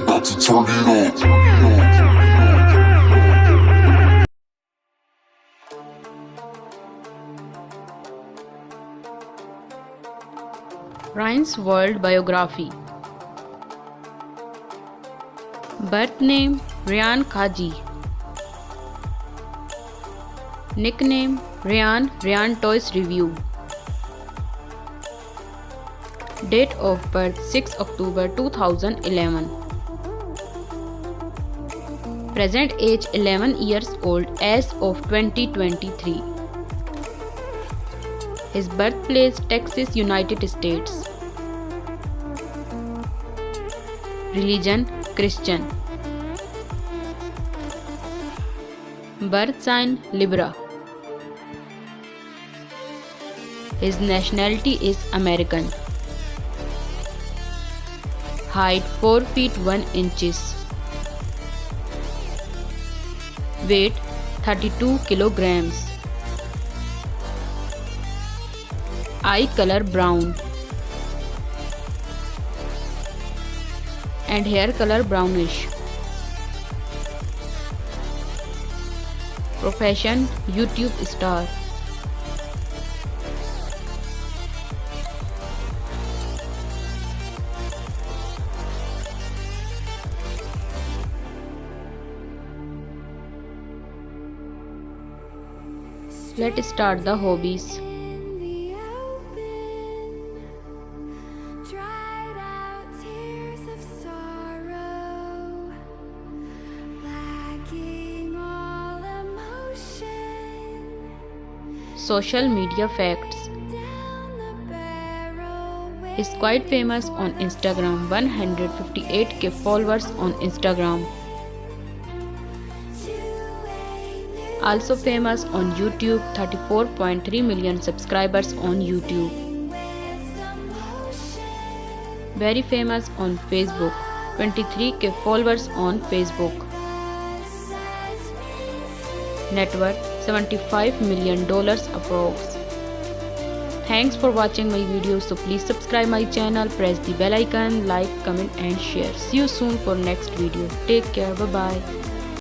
about to turn it up. Ryan's World Biography. Birth name Ryan Kaji. Nickname Ryan Toys Review. Date of birth 6 October 2011. Present age 11 years old as of 2023. His birthplace Texas, United States. Religion Christian. Birth sign Libra. His nationality is American. Height 4 feet 1 inches. Weight 32 kilograms. Eye color brown and hair color brownish. Profession YouTube star. Let's start the hobbies. Social media facts. Is quite famous on Instagram, 158k followers on Instagram. Also famous on YouTube, 34.3 million subscribers on YouTube. Very famous on Facebook, 23k followers on Facebook. Net worth $75 million approx. Thanks for watching my video. So please subscribe my channel, press the bell icon, like, comment and share. See you soon for next video. Take care. Bye bye.